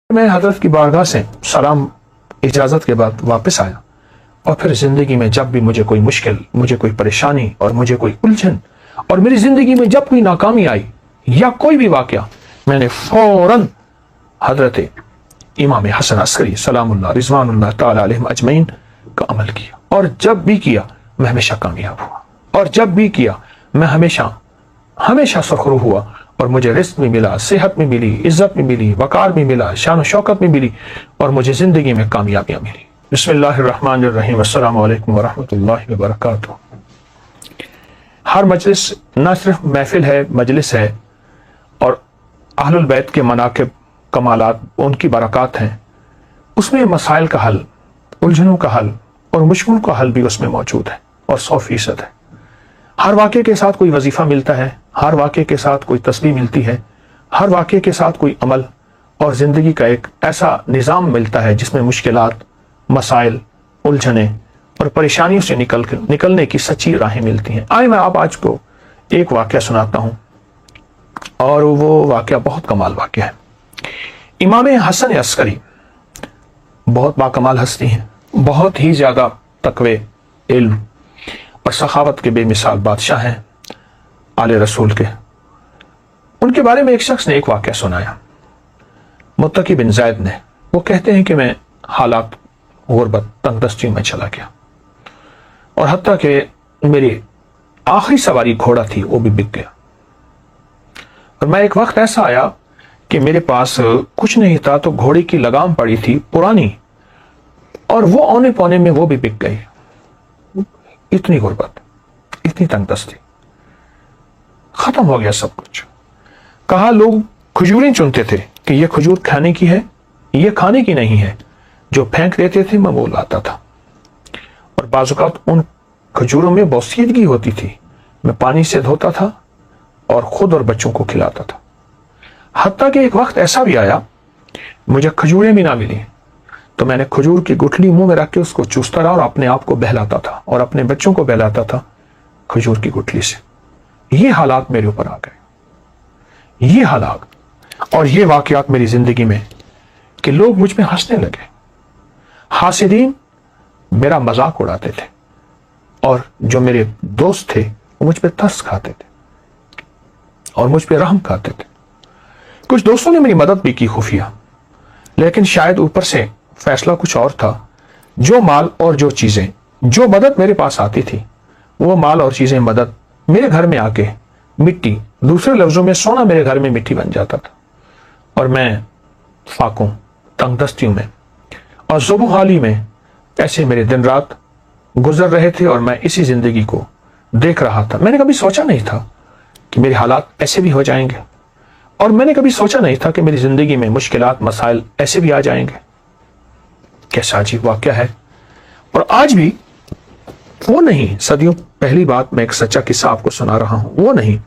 میں حضرت کی بارگاہ سے سلام اجازت کے بعد واپس آیا اور پھر زندگی میں جب بھی مجھے کوئی مشکل، مجھے کوئی پریشانی اور مجھے کوئی الجھن اور میری زندگی میں جب کوئی ناکامی آئی یا کوئی بھی واقعہ، میں نے فوراً حضرت امام حسن عسکری سلام اللہ رضوان اللہ تعالی علیہم اجمعین کا عمل کیا، اور جب بھی کیا میں ہمیشہ کامیاب ہوا، اور جب بھی کیا میں ہمیشہ سرخرو ہوا، اور مجھے رزق بھی ملا، صحت بھی ملی، عزت بھی ملی، وقار بھی ملا، شان و شوکت بھی ملی، اور مجھے زندگی میں کامیابیاں ملی۔ بسم اللہ الرحمن الرحیم۔ السلام علیکم ورحمۃ اللہ وبرکاتہ۔ ہر مجلس نہ صرف محفل ہے، مجلس ہے، اور اہل البیت کے مناقب، کمالات، ان کی برکات ہیں، اس میں مسائل کا حل، الجھنوں کا حل اور مشکلوں کا حل بھی اس میں موجود ہے، اور 100% ہے۔ ہر واقعے کے ساتھ کوئی وظیفہ ملتا ہے، ہر واقعے کے ساتھ کوئی تسبیح ملتی ہے، ہر واقعے کے ساتھ کوئی عمل اور زندگی کا ایک ایسا نظام ملتا ہے جس میں مشکلات، مسائل، الجھنیں اور پریشانیوں سے نکلنے کی سچی راہیں ملتی ہیں۔ آئے میں آپ آج کو ایک واقعہ سناتا ہوں، اور وہ واقعہ بہت کمال واقعہ ہے۔ امام حسن عسکری بہت باکمال ہستی ہیں، بہت ہی زیادہ تقوی، علم اور سخاوت کے بے مثال بادشاہ ہیں آل رسول کے۔ ان کے بارے میں ایک شخص نے ایک واقعہ سنایا، متقی بن زید نے۔ وہ کہتے ہیں کہ میں حالات غربت، تنگ دستی میں چلا گیا، اور حتیٰ کہ میری آخری سواری گھوڑا تھی وہ بھی بک گیا، اور میں ایک وقت ایسا آیا کہ میرے پاس کچھ نہیں تھا، تو گھوڑے کی لگام پڑی تھی پرانی، اور وہ اونے پونے میں وہ بھی بک گئی۔ اتنی غربت، اتنی تنگ دستی، ختم ہو گیا سب کچھ۔ کہا لوگ کھجوریں چنتے تھے کہ یہ کھجور کھانے کی ہے، یہ کھانے کی نہیں ہے، جو پھینک دیتے تھے میں وہ لاتا تھا، اور بعض اوقات ان کھجوروں میں بوسیدگی ہوتی تھی، میں پانی سے دھوتا تھا اور خود اور بچوں کو کھلاتا تھا۔ حتیٰ کہ ایک وقت ایسا بھی آیا مجھے کھجوریں بھی نہ ملی، تو میں نے کھجور کی گٹھلی منہ میں رکھ کے اس کو چوستا رہا اور اپنے آپ کو بہلاتا تھا اور اپنے بچوں کو بہلاتا تھا کھجور کی گٹھلی سے۔ یہ حالات میرے اوپر آ گئے، یہ حالات اور یہ واقعات میری زندگی میں، کہ لوگ مجھ پہ ہنسنے لگے، حاسدین میرا مذاق اڑاتے تھے، اور جو میرے دوست تھے وہ مجھ پہ ترس کھاتے تھے اور مجھ پہ رحم کھاتے تھے۔ کچھ دوستوں نے میری مدد بھی کی خفیہ، لیکن شاید اوپر سے فیصلہ کچھ اور تھا۔ جو مال اور جو چیزیں، جو مدد میرے پاس آتی تھی، وہ مال اور چیزیں، مدد میرے گھر میں آ کے مٹی، دوسرے لفظوں میں سونا میرے گھر میں مٹی بن جاتا تھا، اور میں فاقوں، تنگ دستیوں میں اور ذوب و حالی میں ایسے میرے دن رات گزر رہے تھے، اور میں اسی زندگی کو دیکھ رہا تھا۔ میں نے کبھی سوچا نہیں تھا کہ میرے حالات ایسے بھی ہو جائیں گے، اور میں نے کبھی سوچا نہیں تھا کہ میری زندگی میں مشکلات، مسائل ایسے بھی آ جائیں گے۔ کیسا عجیب واقعہ ہے۔ اور آج بھی وہ نہیں، صدیوں پہلی بات میں ایک سچا قصہ آپ کو سنا رہا ہوں، وہ نہیں،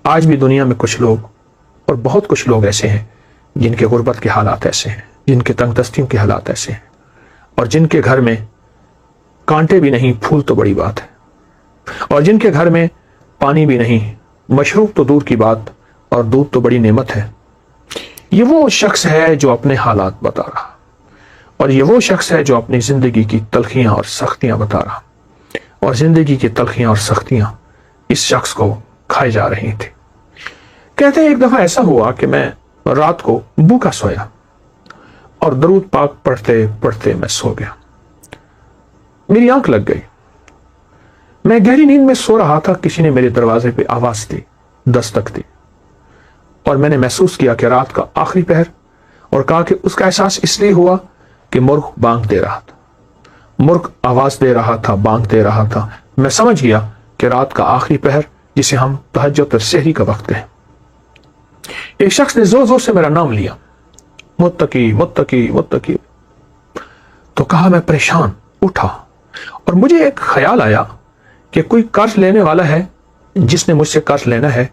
آج بھی دنیا میں کچھ لوگ، اور بہت کچھ لوگ ایسے ہیں جن کے غربت کے حالات ایسے ہیں، جن کے تنگ دستیوں کے حالات ایسے ہیں، اور جن کے گھر میں کانٹے بھی نہیں، پھول تو بڑی بات ہے، اور جن کے گھر میں پانی بھی نہیں، مشروب تو دور کی بات، اور دودھ تو بڑی نعمت ہے۔ یہ وہ شخص ہے جو اپنے حالات بتا رہا، اور یہ وہ شخص ہے جو اپنی زندگی کی تلخیاں اور سختیاں بتا رہا، اور زندگی کی تلخیاں اور سختیاں اس شخص کو کھائی جا رہی تھی۔ کہتے ہیں ایک دفعہ ایسا ہوا کہ میں رات کو بھوکا سویا، اور درود پاک پڑھتے پڑھتے میں سو گیا۔ میری آنکھ لگ گئی، میں گہری نیند میں سو رہا تھا، کسی نے میرے دروازے پہ آواز دی، دستک دی، اور میں نے محسوس کیا کہ رات کا آخری پہر، اور کہا کہ اس کا احساس اس لیے ہوا کہ مرغ بانگ دے رہا تھا، مرغ آواز دے رہا تھا، بانگ دے رہا تھا۔ میں سمجھ گیا کہ رات کا آخری پہر، جسے ہم تہجد اور سحری کا وقت کہیں۔ ایک شخص نے زور زور سے میرا نام لیا، متقی متقی متقی، تو کہا میں پریشان اٹھا، اور مجھے ایک خیال آیا کہ کوئی قرض لینے والا ہے جس نے مجھ سے قرض لینا ہے،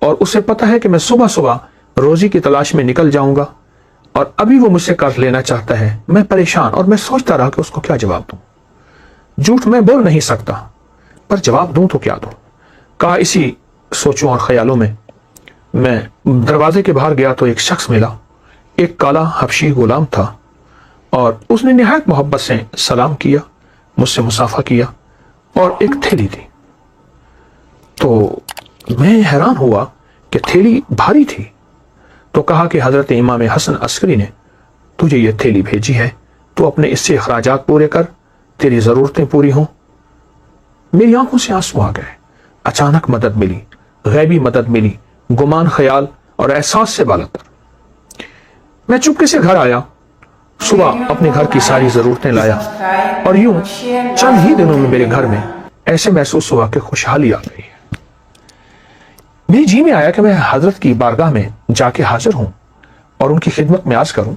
اور اسے پتہ ہے کہ میں صبح صبح روزی کی تلاش میں نکل جاؤں گا، اور ابھی وہ مجھ سے قرض لینا چاہتا ہے۔ میں پریشان، اور میں سوچتا رہا کہ اس کو کیا جواب دوں۔ جھوٹ میں بول نہیں سکتا، پر جواب دوں تو کیا دوں۔ کہا اسی سوچوں اور خیالوں میں دروازے کے باہر گیا تو ایک شخص ملا ایک کالا حبشی غلام تھا اور اس نے نہایت محبت سے سلام کیا، مجھ سے مصافحہ کیا، اور ایک تھیلی دی۔ تو میں حیران ہوا کہ تھیلی بھاری تھی، تو کہا کہ حضرت امام حسن عسکری نے تجھے یہ تھیلی بھیجی ہے، تو اپنے اس سے اخراجات پورے کر، تیری ضرورتیں پوری ہوں۔ میری آنکھوں سے آنسو آ گئے۔ اچانک مدد ملی، غیبی مدد ملی، گمان، خیال اور احساس سے بالاتر۔ میں چپکے سے گھر آیا، صبح اپنے گھر کی ساری ضرورتیں لایا، اور یوں چند ہی دنوں میں میرے گھر میں ایسے محسوس ہوا کہ خوشحالی آ گئی ہے۔ میری جی میں آیا کہ میں حضرت کی بارگاہ میں جا کے حاضر ہوں اور ان کی خدمت میں عرض کروں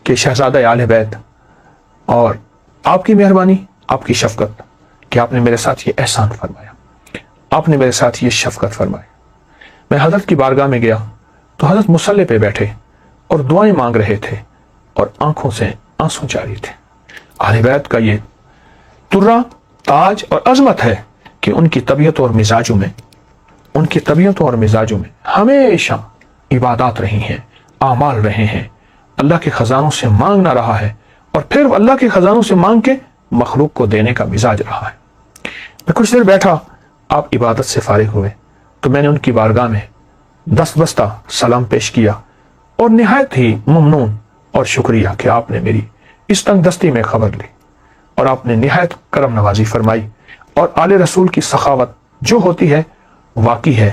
کہ شہزادہ آل بیت، اور آپ کی مہربانی، آپ کی شفقت کہ آپ نے میرے ساتھ یہ احسان فرمایا، آپ نے میرے ساتھ یہ شفقت فرمائی۔ میں حضرت کی بارگاہ میں گیا تو حضرت مصلی پہ بیٹھے اور دعائیں مانگ رہے تھے اور آنکھوں سے آنسو جاری تھے۔ اہل بیت کا یہ ترا، تاج اور عظمت ہے کہ ان کی طبیعتوں اور مزاجوں میں ہمیشہ عبادات رہی ہیں، اعمال رہے ہیں، اللہ کے خزانوں سے مانگنا رہا ہے، اور پھر اللہ کے خزانوں سے مانگ کے مخلوق کو دینے کا مزاج رہا ہے۔ میں کچھ دیر بیٹھا، آپ عبادت سے فارغ ہوئے تو میں نے ان کی بارگاہ میں دست بستہ سلام پیش کیا اور نہایت ہی ممنون اور شکریہ کہ آپ نے میری اس تنگ دستی میں خبر لی، اور آپ نے نہایت کرم نوازی فرمائی، اور آل رسول کی سخاوت جو ہوتی ہے واقعی ہے۔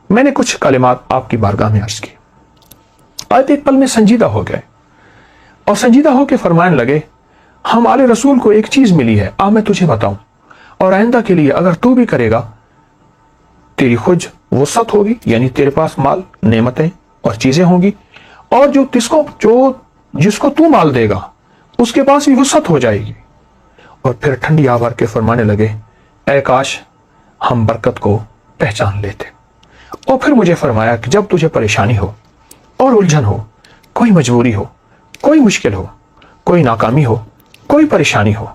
میں نے کچھ کلمات آپ کی بارگاہ میں عرض کی۔ آیت ایک پل میں سنجیدہ ہو گئے اور سنجیدہ ہو کے فرمانے لگے، ہم آل رسول کو ایک چیز ملی ہے، میں تجھے بتاؤں، اور آئندہ کے لیے اگر تو بھی کرے گا، تیری خود وسعت ہوگی، یعنی تیرے پاس مال، نعمتیں اور چیزیں ہوں گی، اور جس کو تو مال دے گا اس کے پاس بھی وسعت ہو جائے گی۔ اور پھر ٹھنڈی آوار کے فرمانے لگے، اے کاش ہم برکت کو پہچان لیتے۔ اور پھر مجھے فرمایا کہ جب تجھے پریشانی ہو اور الجھن ہو، کوئی مجبوری ہو، کوئی مشکل ہو، کوئی ناکامی ہو، کوئی پریشانی ہو،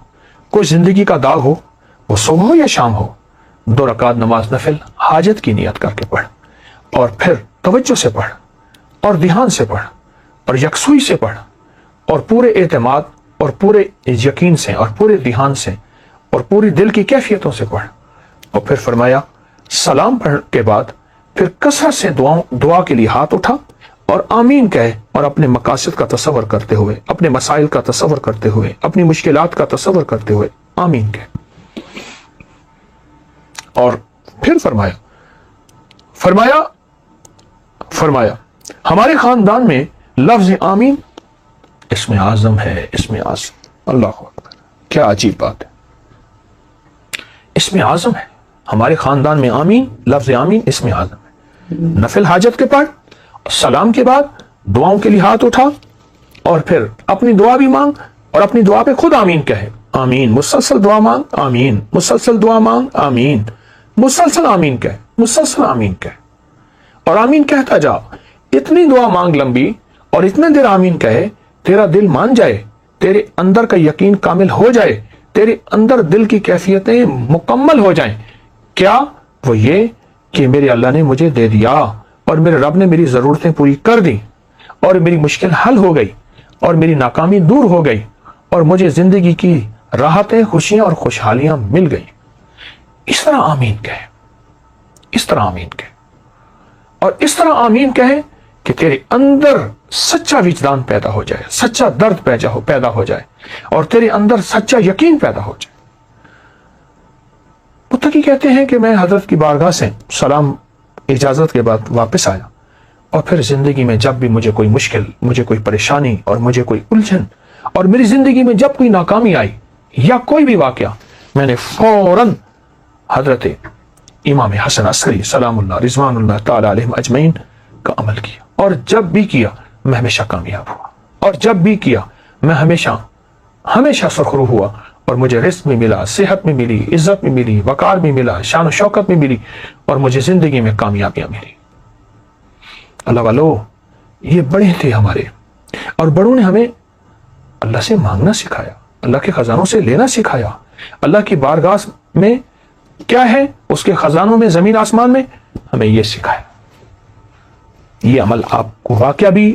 کوئی زندگی کا داغ ہو، وہ صبح ہو یا شام ہو، 2 رکعت نماز نفل حاجت کی نیت کر کے پڑھ، اور پھر توجہ سے پڑھ، اور دھیان سے پڑھ، اور یکسوئی سے پڑھ، اور پورے اعتماد اور پورے یقین سے اور پورے دھیان سے اور پوری دل کی کیفیتوں سے پڑھ۔ اور پھر فرمایا، سلام پڑھنے کے بعد پھر کثرت سے دعا کے لیے ہاتھ اٹھا اور آمین کہے، اور اپنے مقاصد کا تصور کرتے ہوئے، اپنے مسائل کا تصور کرتے ہوئے، اپنی مشکلات کا تصور کرتے ہوئے آمین کہے۔ اور پھر فرمایا ہمارے خاندان میں لفظ آمین اسم اعظم ہے، اسم اعظم۔ اللہ اکبر، کیا عجیب بات ہے، اسم اعظم ہے ہمارے خاندان میں، آمین، لفظ آمین اسم اعظم ہے۔ نفل حاجت کے پڑھ، سلام کے بعد دعاؤں کے لیے ہاتھ اٹھا، اور پھر اپنی دعا بھی مانگ، اور اپنی دعا پہ خود آمین کہے، آمین، مسلسل دعا مانگ، آمین، مسلسل دعا مانگ، آمین، مسلسل آمین کہے، مسلسل آمین کہے، اور آمین کہتا جا، اتنی دعا مانگ لمبی اور اتنے دیر آمین کہے، تیرا دل مان جائے، تیرے اندر کا یقین کامل ہو جائے، تیرے اندر دل کی کیفیتیں مکمل ہو جائیں۔ کیا؟ وہ یہ کہ میرے اللہ نے مجھے دے دیا، اور میرے رب نے میری ضرورتیں پوری کر دی، اور میری مشکل حل ہو گئی، اور میری ناکامی دور ہو گئی، اور مجھے زندگی کی راحتیں، خوشیاں اور خوشحالیاں مل گئیں۔ اس طرح آمین کہے، اس طرح آمین کہے، اور اس طرح آمین کہے کہ تیرے اندر سچا وجدان پیدا ہو جائے، سچا درد پیدا ہو جائے، اور تیرے اندر سچا یقین پیدا ہو جائے۔ متقی کہتے ہیں کہ میں حضرت کی بارگاہ سے سلام اجازت کے بعد واپس آیا، اور پھر زندگی میں جب بھی مجھے کوئی مشکل، مجھے کوئی پریشانی اور مجھے کوئی الجھن، اور میری زندگی میں جب کوئی ناکامی آئی یا کوئی بھی واقعہ، میں نے فوراً حضرت امام حسن عسکری سلام اللہ رضوان اللہ تعالی علیہم اجمعین کا عمل کیا، اور جب بھی کیا میں ہمیشہ کامیاب ہوا، اور جب بھی کیا میں ہمیشہ سرخرو ہوا، اور مجھے رزق میں ملا، صحت میں ملی، عزت میں ملی، وقار میں ملا، شان و شوکت میں ملی، اور مجھے زندگی میں کامیابیاں ملی۔ اللہ والو، یہ بڑے تھے ہمارے، اور بڑوں نے ہمیں اللہ سے مانگنا سکھایا، اللہ کے خزانوں سے لینا سکھایا۔ اللہ کی بارگاہ میں کیا ہے، اس کے خزانوں میں، زمین آسمان میں، ہمیں یہ سکھایا۔ یہ عمل آپ کو واقعہ بھی